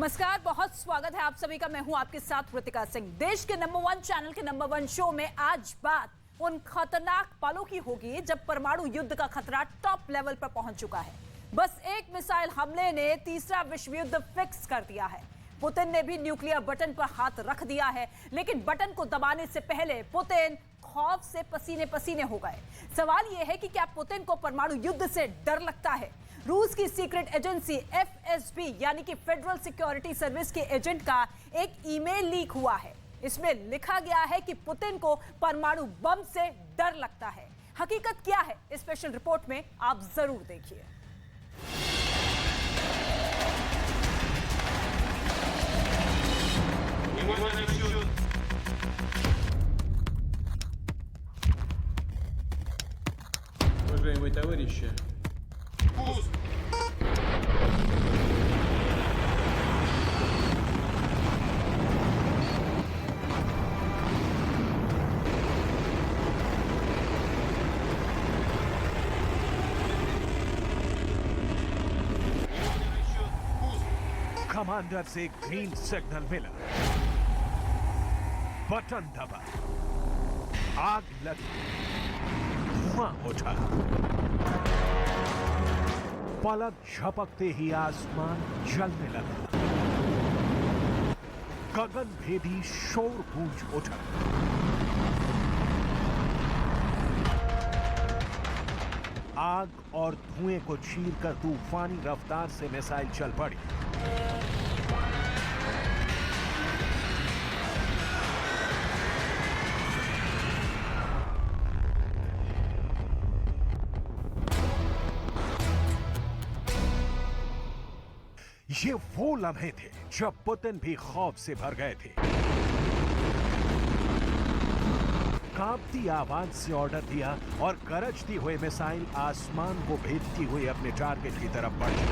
नमस्कार, बहुत स्वागत है आप सभी का। मैं हूं आपके साथ ऋतिका सिंह। देश के नंबर 1 चैनल के नंबर 1 शो में आज बात उन खतरनाक पलों की होगी जब परमाणु युद्ध का खतरा टॉप लेवल पर पहुंच चुका है। बस एक मिसाइल हमले ने तीसरा विश्व युद्ध फिक्स कर दिया है। पुतिन ने भी न्यूक्लियर बटन पर हाथ रख दिया है, लेकिन बटन को दबाने से पहले पुतिन खौफ से पसीने पसीने हो गए। सवाल यह है कि क्या पुतिन को परमाणु युद्ध से डर लगता है? रूस की सीक्रेट एजेंसी FSB यानी कि फेडरल सिक्योरिटी सर्विस के एजेंट का एक ईमेल लीक हुआ है। इसमें लिखा गया है कि पुतिन को परमाणु बम से डर लगता है। हकीकत क्या है, इस स्पेशल रिपोर्ट में आप जरूर देखिए। Уважаемые товарищи, कमांडर से ग्रीन सिग्नल मिला, बटन दबा, आग लगी, धुआं उठा। पलक झपकते ही आसमान जलने लगा, गगन भेदी शोर गूंज उठा। आग और धुएं को चीरकर तूफानी रफ्तार से मिसाइल चल पड़ी। ये वो लम्हे थे जब पुतिन भी खौफ से भर गए थे। कांपती आवाज से ऑर्डर दिया और गरजती हुए मिसाइल आसमान को भेदती हुई अपने टारगेट की तरफ बढ़ी।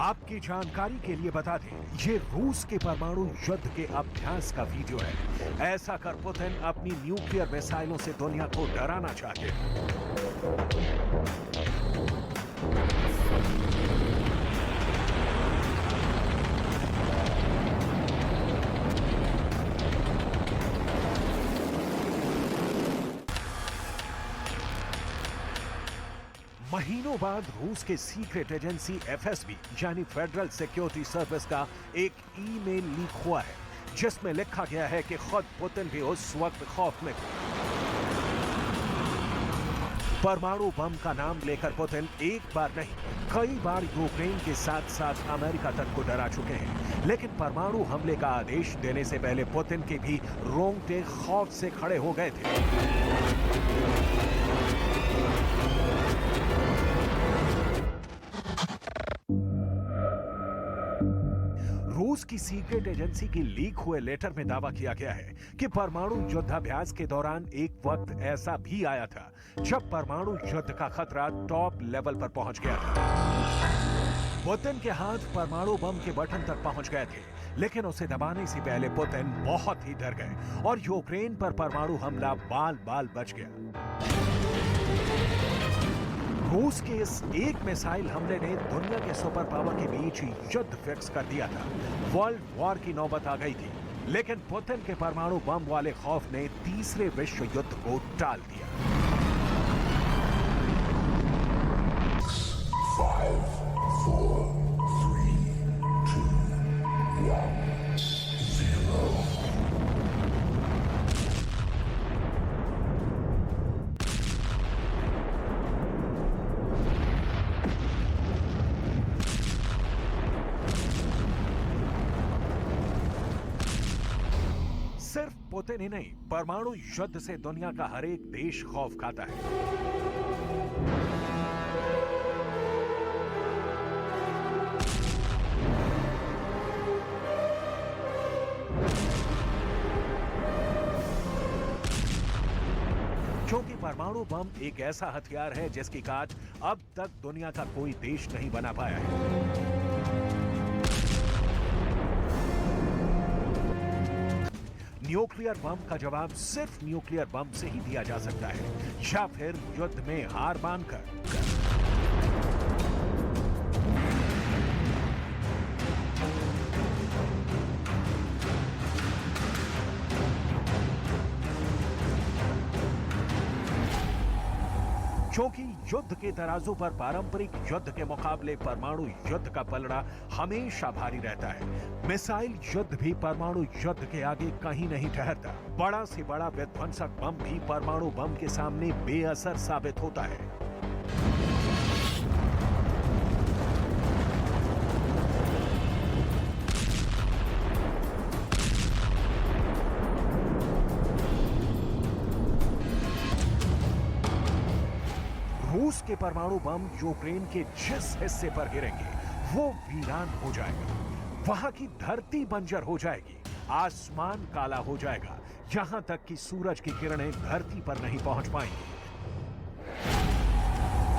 आपकी जानकारी के लिए बता दें, ये रूस के परमाणु युद्ध के अभ्यास का वीडियो है। ऐसा कर पुतिन अपनी न्यूक्लियर मिसाइलों से दुनिया को डराना चाहते हैं। महीनों बाद रूस के सीक्रेट एजेंसी FSB यानी फेडरल सिक्योरिटी सर्विस का एक ईमेल लीक हुआ है, जिसमें लिखा गया है कि खुद पुतिन भी उस वक्त खौफ में थे। परमाणु बम का नाम लेकर पुतिन एक बार नहीं, कई बार यूक्रेन के साथ साथ अमेरिका तक को डरा चुके हैं, लेकिन परमाणु हमले का आदेश देने से पहले पुतिन के भी रोंगटे खौफ से खड़े हो गए थे। रूस की सीक्रेट एजेंसी की लीक हुए लेटर में दावा किया गया है कि परमाणु युद्धाभ्यास के दौरान एक वक्त ऐसा भी आया था जब परमाणु युद्ध का खतरा टॉप लेवल पर पहुंच गया था। पुतिन के हाथ परमाणु बम के बटन तक पहुंच गए थे, लेकिन उसे दबाने से पहले पुतिन बहुत ही डर गए और यूक्रेन पर परमाणु हमला बाल बाल बच गया। रूस के इस एक मिसाइल हमले ने दुनिया के सुपर पावर के बीच युद्ध फिक्स कर दिया था। वर्ल्ड वॉर की नौबत आ गई थी, लेकिन पुतिन के परमाणु बम वाले खौफ ने तीसरे विश्व युद्ध को टाल दिया। 5, 4, 3, 2, 1, 0। सिर्फ पुतिन ही नहीं, परमाणु युद्ध से दुनिया का हर एक देश खौफ खाता है। क्योंकि परमाणु बम एक ऐसा हथियार है जिसकी काट अब तक दुनिया का कोई देश नहीं बना पाया है। न्यूक्लियर बम का जवाब सिर्फ न्यूक्लियर बम से ही दिया जा सकता है, या फिर युद्ध में हार मानकर। क्योंकि युद्ध के तराजू पर पारंपरिक युद्ध के मुकाबले परमाणु युद्ध का पलड़ा हमेशा भारी रहता है। मिसाइल युद्ध भी परमाणु युद्ध के आगे कहीं नहीं ठहरता। बड़ा से बड़ा विध्वंसक बम भी परमाणु बम के सामने बेअसर साबित होता है। रूस के परमाणु बम यूक्रेन के जिस हिस्से पर गिरेंगे वो वीरान हो जाएगा। वहां की धरती बंजर हो जाएगी, आसमान काला हो जाएगा, यहां तक कि सूरज की किरणें धरती पर नहीं पहुंच पाएंगी।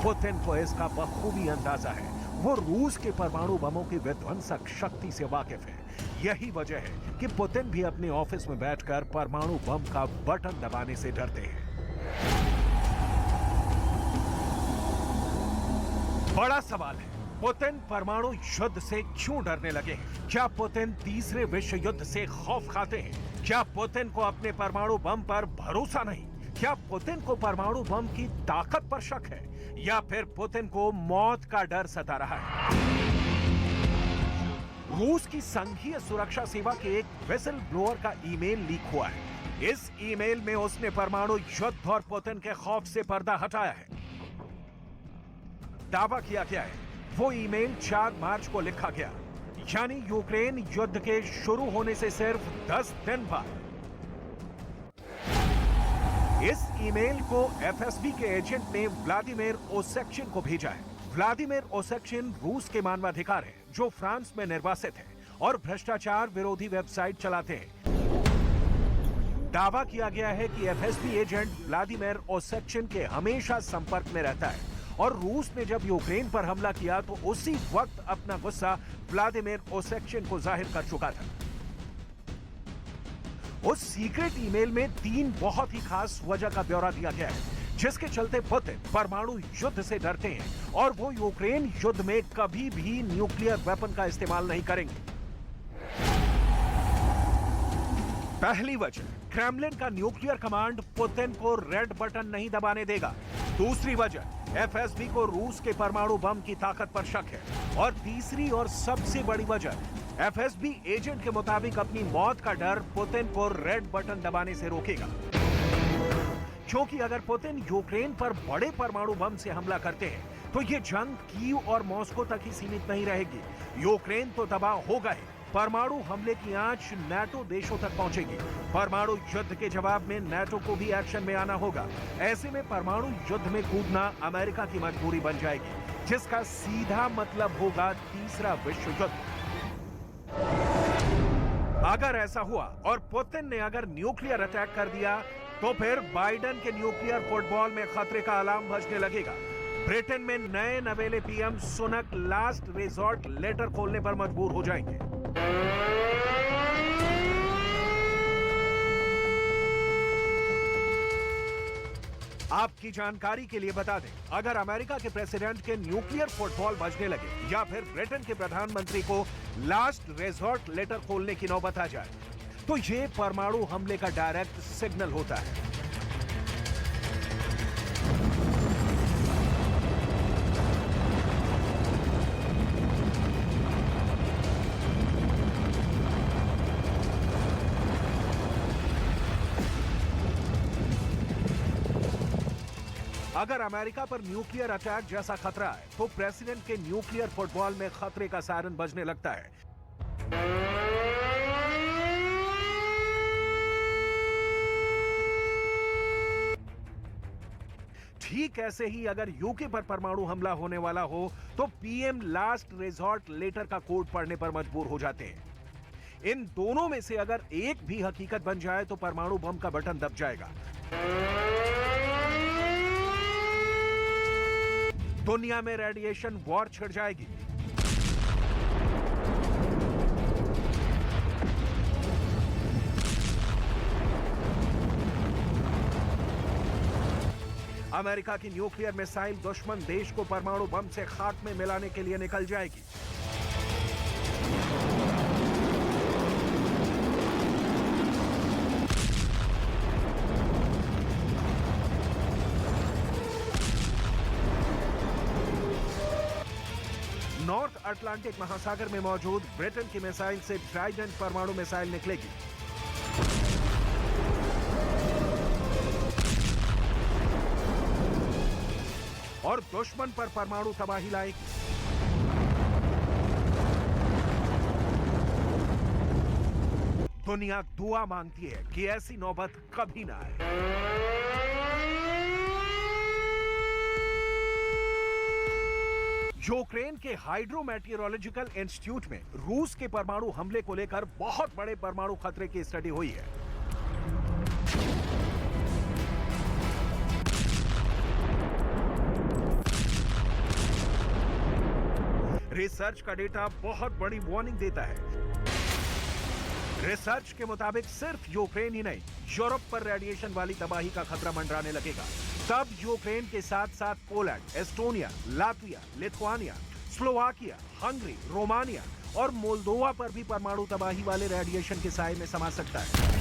पुतिन को इसका बखूबी अंदाजा है। वो रूस के परमाणु बमों की विध्वंसक शक्ति से वाकिफ है। यही वजह है कि पुतिन भी अपने ऑफिस में बैठकर परमाणु बम का बटन दबाने से डरते हैं। बड़ा सवाल है, पुतिन परमाणु युद्ध से क्यों डरने लगे हैं? क्या पुतिन तीसरे विश्व युद्ध से खौफ खाते हैं? क्या पुतिन को अपने परमाणु बम पर भरोसा नहीं? क्या पुतिन को परमाणु बम की ताकत पर शक है, या फिर पुतिन को मौत का डर सता रहा है? रूस की संघीय सुरक्षा सेवा के एक विसल ब्लोअर का ईमेल लीक हुआ है। इस ईमेल में उसने परमाणु युद्ध और पुतिन के खौफ से पर्दा हटाया है। दावा किया गया है वो ईमेल 4 मार्च को लिखा गया, यानी यूक्रेन युद्ध के शुरू होने से सिर्फ 10 दिन बाद। इस ईमेल को एफएसबी के एजेंट ने व्लादिमीर ओसेक्चिन को भेजा है। व्लादिमीर ओसेक्चिन रूस के मानवाधिकार हैं जो फ्रांस में निर्वासित हैं और भ्रष्टाचार विरोधी वेबसाइट चलाते हैं। दावा किया गया है कि एफएसबी एजेंट व्लादिमीर ओसेक्चिन के हमेशा संपर्क में रहता है और रूस ने जब यूक्रेन पर हमला किया तो उसी वक्त अपना गुस्सा व्लादिमीर ओसेक्चिन को जाहिर कर चुका था। उस सीक्रेट ईमेल में 3 बहुत ही खास वजह का ब्यौरा दिया गया है जिसके चलते पुतिन परमाणु युद्ध से डरते हैं और वो यूक्रेन युद्ध में कभी भी न्यूक्लियर वेपन का इस्तेमाल नहीं करेंगे। पहली वजह, क्रेमलिन का न्यूक्लियर कमांड पुतिन को रेड बटन नहीं दबाने देगा। दूसरी वजह, एफएसबी को रूस के परमाणु बम की ताकत पर शक है। और तीसरी और सबसे बड़ी वजह, एफएसबी एजेंट के मुताबिक अपनी मौत का डर पुतिन को रेड बटन दबाने से रोकेगा। क्योंकि अगर पुतिन यूक्रेन पर बड़े परमाणु बम से हमला करते हैं तो ये जंग कीव और मॉस्को तक ही सीमित नहीं रहेगी। यूक्रेन तो तबाह होगा ही, परमाणु हमले की आंच नाटो देशों तक पहुंचेगी। परमाणु युद्ध के जवाब में नाटो को भी एक्शन में आना होगा। ऐसे में परमाणु युद्ध में कूदना अमेरिका की मजबूरी बन जाएगी, जिसका सीधा मतलब होगा तीसरा विश्व युद्ध। अगर ऐसा हुआ और पुतिन ने अगर न्यूक्लियर अटैक कर दिया तो फिर बाइडेन के न्यूक्लियर फुटबॉल में खतरे का अलार्म बजने लगेगा। ब्रिटेन में नए नवेले PM Sunak last resort letter खोलने पर मजबूर हो जाएंगे। आपकी जानकारी के लिए बता दें, अगर अमेरिका के प्रेसिडेंट के न्यूक्लियर फुटबॉल बजने लगे या फिर ब्रिटेन के प्रधानमंत्री को लास्ट रिजॉर्ट लेटर खोलने की नौबत आ जाए तो ये परमाणु हमले का डायरेक्ट सिग्नल होता है। अगर अमेरिका पर न्यूक्लियर अटैक जैसा खतरा है तो प्रेसिडेंट के न्यूक्लियर फुटबॉल में खतरे का सायरन बजने लगता है। ठीक ऐसे ही अगर यूके पर परमाणु हमला होने वाला हो तो पीएम लास्ट रिजॉर्ट लेटर का कोड पढ़ने पर मजबूर हो जाते हैं। इन दोनों में से अगर एक भी हकीकत बन जाए तो परमाणु बम का बटन दब जाएगा। दुनिया में रेडिएशन वॉर छिड़ जाएगी। अमेरिका की न्यूक्लियर मिसाइल दुश्मन देश को परमाणु बम से खाक में मिलाने के लिए निकल जाएगी। नॉर्थ अटलांटिक महासागर में मौजूद ब्रिटेन की मिसाइल से ट्राइडेंट परमाणु मिसाइल निकलेगी। और दुश्मन पर परमाणु तबाही लाएगी। दुनिया दुआ मांगती है कि ऐसी नौबत कभी ना आए। यूक्रेन के हाइड्रोमेटियोरोलॉजिकल इंस्टीट्यूट में रूस के परमाणु हमले को लेकर बहुत बड़े परमाणु खतरे की स्टडी हुई है। रिसर्च का डेटा बहुत बड़ी वार्निंग देता है। रिसर्च के मुताबिक सिर्फ यूक्रेन ही नहीं, यूरोप पर रेडिएशन वाली तबाही का खतरा मंडराने लगेगा। तब यूक्रेन के साथ साथ Poland, Estonia, Latvia, Lithuania, Slovakia, Hungary, Romania और मोल्दोवा पर भी परमाणु तबाही वाले रेडिएशन के साए में समा सकता है।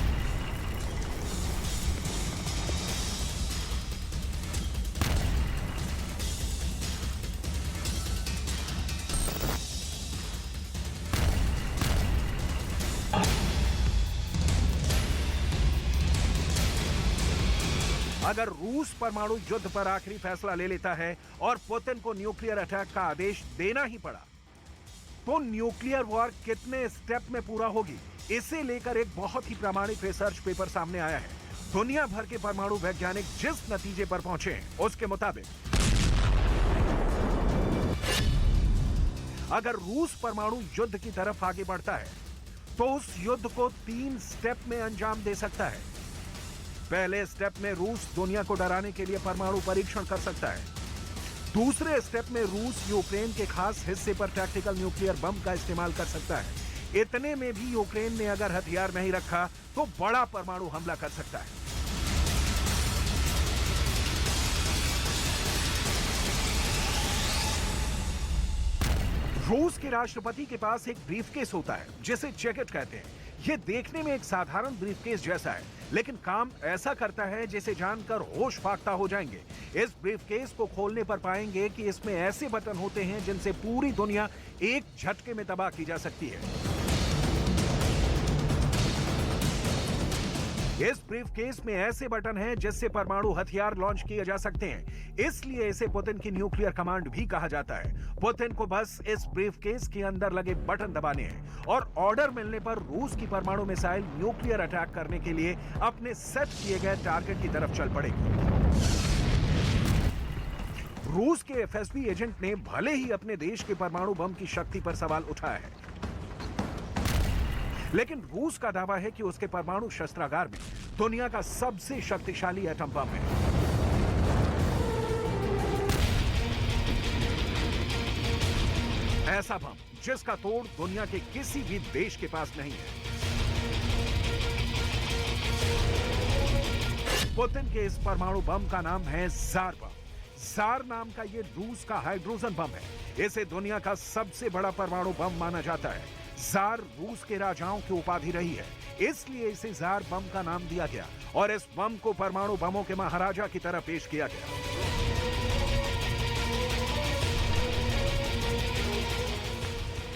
अगर रूस परमाणु युद्ध पर आखिरी फैसला ले लेता है और पुतिन को न्यूक्लियर अटैक का आदेश देना ही पड़ा, तो न्यूक्लियर वॉर कितने स्टेप में पूरा होगी, इसे लेकर एक बहुत ही प्रामाणिक रिसर्च पेपर सामने आया है। दुनिया भर के परमाणु वैज्ञानिक जिस नतीजे पर पहुंचे हैं, उसके मुताबिक अगर रूस परमाणु युद्ध की तरफ आगे बढ़ता है तो उस युद्ध को 3 स्टेप में अंजाम दे सकता है। पहले स्टेप में रूस दुनिया को डराने के लिए परमाणु परीक्षण कर सकता है। दूसरे स्टेप में रूस यूक्रेन के खास हिस्से पर टैक्टिकल न्यूक्लियर बम का इस्तेमाल कर सकता है। इतने में भी यूक्रेन ने अगर हथियार नहीं रखा तो बड़ा परमाणु हमला कर सकता है। रूस के राष्ट्रपति के पास एक ब्रीफकेस होता है जिसे जैकेट कहते हैं। यह देखने में एक साधारण ब्रीफकेस जैसा है, लेकिन काम ऐसा करता है जिसे जानकर होश फाख्ता हो जाएंगे। इस ब्रीफकेस को खोलने पर पाएंगे कि इसमें ऐसे बटन होते हैं जिनसे पूरी दुनिया एक झटके में तबाह की जा सकती है। इस ब्रीफकेस में ऐसे बटन हैं जिससे परमाणु हथियार लॉन्च किए जा सकते हैं, इसलिए इसे पुतिन की न्यूक्लियर कमांड भी कहा जाता है। पुतिन को बस इस ब्रीफकेस के अंदर लगे बटन दबाने हैं और ऑर्डर मिलने पर रूस की परमाणु मिसाइल न्यूक्लियर अटैक करने के लिए अपने सेट किए गए टारगेट की तरफ चल पड़ेगी। रूस के एफएसबी एजेंट ने भले ही अपने देश के परमाणु बम की शक्ति पर सवाल उठाया है, लेकिन रूस का दावा है कि उसके परमाणु शस्त्रागार में दुनिया का सबसे शक्तिशाली एटम बम है। ऐसा बम जिसका तोड़ दुनिया के किसी भी देश के पास नहीं है। पुतिन के इस परमाणु बम का नाम है जार बम। जार नाम का ये रूस का हाइड्रोजन बम है। इसे दुनिया का सबसे बड़ा परमाणु बम माना जाता है। जार रूस के राजाओं की उपाधि रही है, इसलिए इसे जार बम का नाम दिया गया और इस बम को परमाणु बमों के महाराजा की तरह पेश किया गया।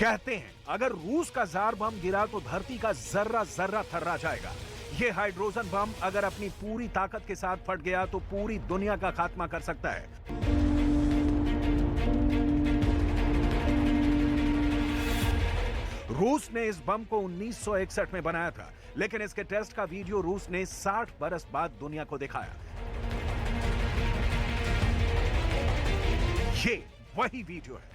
कहते हैं अगर रूस का जार बम गिरा तो धरती का जर्रा जर्रा थर्रा जाएगा। यह हाइड्रोजन बम अगर अपनी पूरी ताकत के साथ फट गया तो पूरी दुनिया का खात्मा कर सकता है। रूस ने इस बम को 1961 में बनाया था, लेकिन इसके टेस्ट का वीडियो रूस ने 60 बरस बाद दुनिया को दिखाया। ये वही वीडियो है।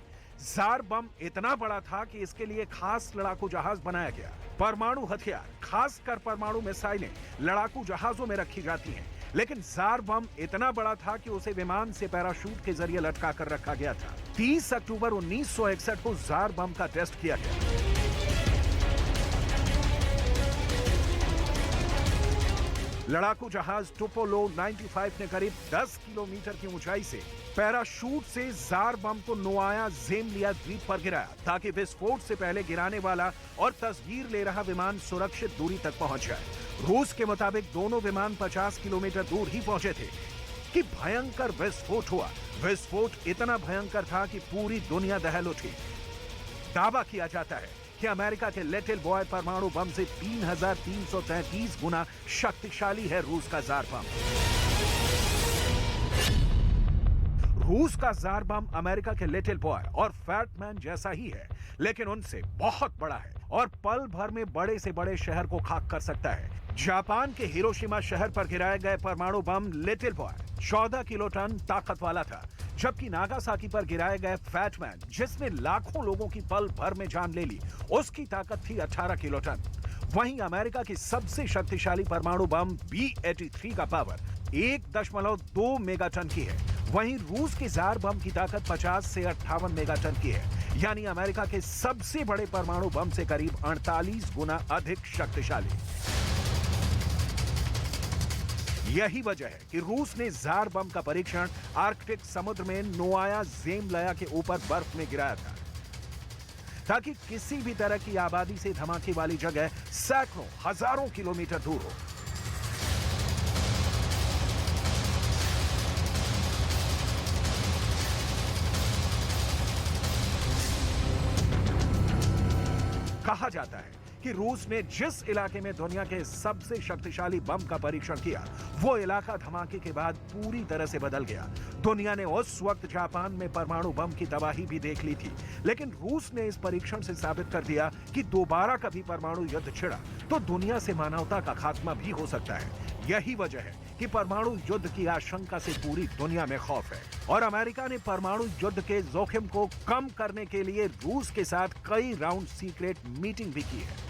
जार बम इतना बड़ा था कि इसके लिए खास लड़ाकू जहाज बनाया गया। परमाणु हथियार, खासकर परमाणु मिसाइलें लड़ाकू जहाजों में रखी जाती हैं, लेकिन जार बम इतना बड़ा था कि उसे विमान से पैराशूट के जरिए लटका कर रखा गया था। 30 अक्टूबर 1961 को जार बम का टेस्ट किया गया। लड़ाकू जहाज टुपोलो 95 ने करीब 10 किलोमीटर की ऊंचाई से पैराशूट से जार बम को नोआया ज़ेमलिया द्वीप पर गिराया ताकि विस्फोट से पहले गिराने वाला और तस्वीर ले रहा विमान सुरक्षित दूरी तक पहुंच जाए। रूस के मुताबिक दोनों विमान 50 किलोमीटर दूर ही पहुंचे थे कि भयंकर विस्फोट हुआ। विस्फोट इतना भयंकर था कि पूरी दुनिया दहल उठी। दावा किया जाता है कि अमेरिका के लिटिल बॉय परमाणु बम से 3333 गुना शक्तिशाली है रूस का जार बम। रूस का जार बम अमेरिका के लिटिल बॉय और फैट मैन जैसा ही है, लेकिन उनसे बहुत बड़ा है और पल भर में बड़े से बड़े शहर को खाक कर सकता है। जापान के हिरोशिमा शहर पर गिराए गए परमाणु बम लिटिल बॉय 14 किलोटन ताकत वाला था, जबकि नागासाकी पर गिराए गए फैट मैन, जिसने लाखों लोगों की पल भर में जान ले ली, उसकी ताकत थी 18 किलोटन। वहीं अमेरिका की सबसे शक्तिशाली परमाणु बम B-83 का पावर 1.2 मेगाटन की है। वहीं रूस के जार बम की ताकत 50 से 58 मेगाटन की है, यानी अमेरिका के सबसे बड़े परमाणु बम से करीब 48 गुना अधिक शक्तिशाली। यही वजह है कि रूस ने जार बम का परीक्षण आर्कटिक समुद्र में नोआया ज़ेमलिया के ऊपर बर्फ में गिराया था, ताकि किसी भी तरह की आबादी से धमाके वाली जगह सैकड़ों हजारों किलोमीटर दूर हो। कहा जाता है कि रूस ने जिस इलाके में दुनिया के सबसे शक्तिशाली बम का परीक्षण किया, वो इलाका धमाके के बाद पूरी तरह से बदल गया। दुनिया ने उस वक्त जापान में परमाणु बम की तबाही भी देख ली थी, लेकिन रूस ने इस परीक्षण से साबित कर दिया कि दोबारा कभी परमाणु युद्ध छिड़ा तो दुनिया से मानवता का खात्मा भी हो सकता है। यही वजह है कि परमाणु युद्ध की आशंका से पूरी दुनिया में खौफ है और अमेरिका ने परमाणु युद्ध के जोखिम को कम करने के लिए रूस के साथ कई राउंड सीक्रेट मीटिंग भी की है।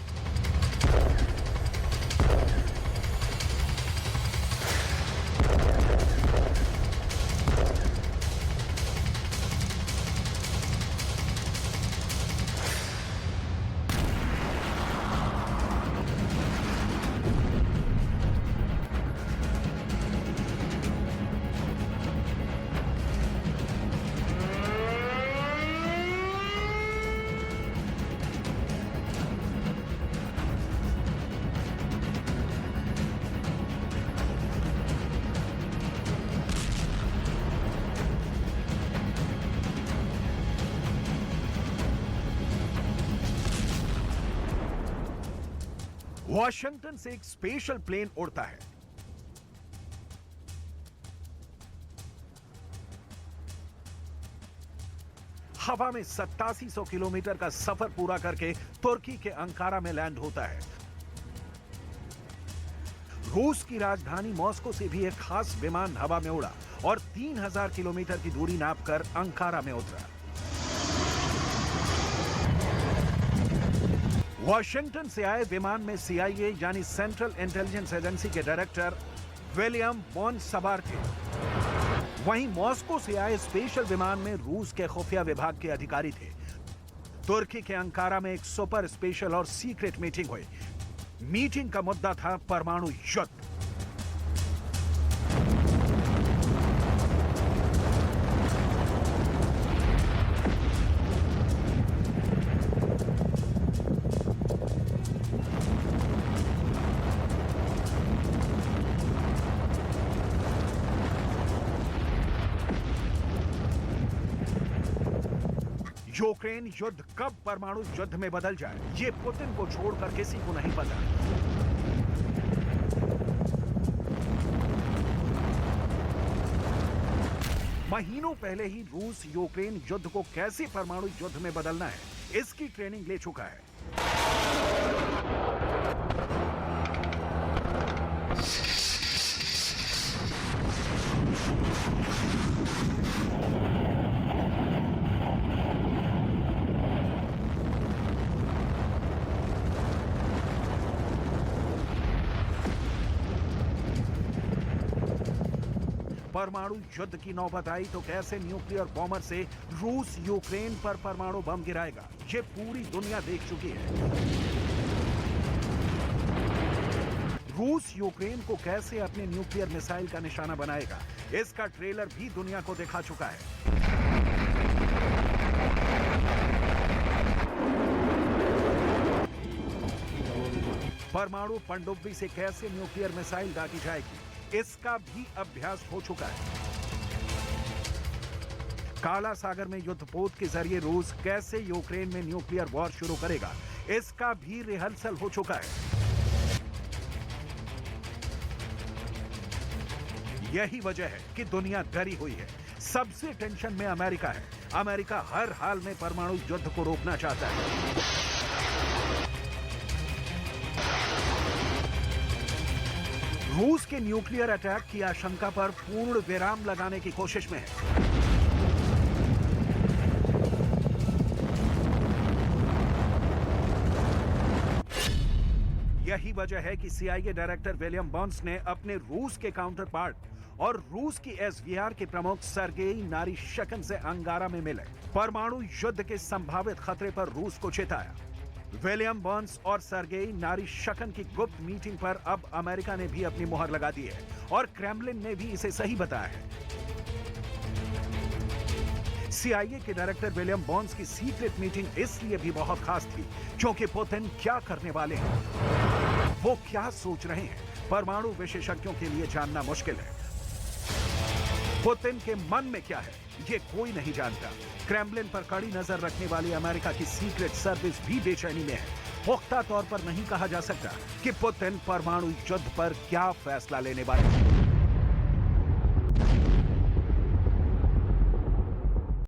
वॉशिंगटन से एक स्पेशल प्लेन उड़ता है। हवा में 8700 किलोमीटर का सफर पूरा करके तुर्की के अंकारा में लैंड होता है। रूस की राजधानी मॉस्को से भी एक खास विमान हवा में उड़ा और 3000 किलोमीटर की दूरी नापकर अंकारा में उतरा। वॉशिंगटन से आए विमान में CIA यानी सेंट्रल इंटेलिजेंस एजेंसी के डायरेक्टर विलियम बॉन सबार थे। वहीं मॉस्को से आए स्पेशल विमान में रूस के खुफिया विभाग के अधिकारी थे। तुर्की के अंकारा में एक सुपर स्पेशल और सीक्रेट मीटिंग हुई। मीटिंग का मुद्दा था परमाणु युद्ध। यूक्रेन युद्ध कब परमाणु युद्ध में बदल जाए, ये पुतिन को छोड़कर किसी को नहीं पता। महीनों पहले ही रूस यूक्रेन युद्ध को कैसे परमाणु युद्ध में बदलना है, इसकी ट्रेनिंग ले चुका है। परमाणु युद्ध की नौबत आई तो कैसे न्यूक्लियर बॉम्बर से रूस यूक्रेन पर परमाणु बम गिराएगा, ये पूरी दुनिया देख चुकी है। रूस यूक्रेन को कैसे अपने न्यूक्लियर मिसाइल का निशाना बनाएगा, इसका ट्रेलर भी दुनिया को दिखा चुका है। परमाणु पनडुब्बी से कैसे न्यूक्लियर मिसाइल दागी जाएगी, इसका भी अभ्यास हो चुका है। काला सागर में युद्धपोत के जरिए रूस कैसे यूक्रेन में न्यूक्लियर वॉर शुरू करेगा, इसका भी रिहर्सल हो चुका है। यही वजह है कि दुनिया डरी हुई है। सबसे टेंशन में अमेरिका है। अमेरिका हर हाल में परमाणु युद्ध को रोकना चाहता है। रूस के न्यूक्लियर अटैक की आशंका पर पूर्ण विराम लगाने की कोशिश में है। यही वजह है कि CIA डायरेक्टर विलियम बर्न्स ने अपने रूस के काउंटर पार्ट और रूस की SVR के प्रमुख सर्गेई नारिशकन से अंगारा में मिले परमाणु युद्ध के संभावित खतरे पर रूस को चेताया। विलियम बर्न्स और सर्गेई नारिशकन की गुप्त मीटिंग पर अब अमेरिका ने भी अपनी मुहर लगा दी है और क्रेमलिन ने भी इसे सही बताया है। CIA के डायरेक्टर विलियम बर्न्स की सीक्रेट मीटिंग इसलिए भी बहुत खास थी क्योंकि पुतिन क्या करने वाले हैं, वो क्या सोच रहे हैं, परमाणु विशेषज्ञों के लिए जानना मुश्किल है। पुतिन के मन में क्या है, ये कोई नहीं जानता। क्रेमलिन पर कड़ी नजर रखने वाली अमेरिका की सीक्रेट सर्विस भी बेचैनी में है। पुख्ता तौर पर नहीं कहा जा सकता कि पुतिन परमाणु युद्ध पर क्या फैसला लेने वाले हैं।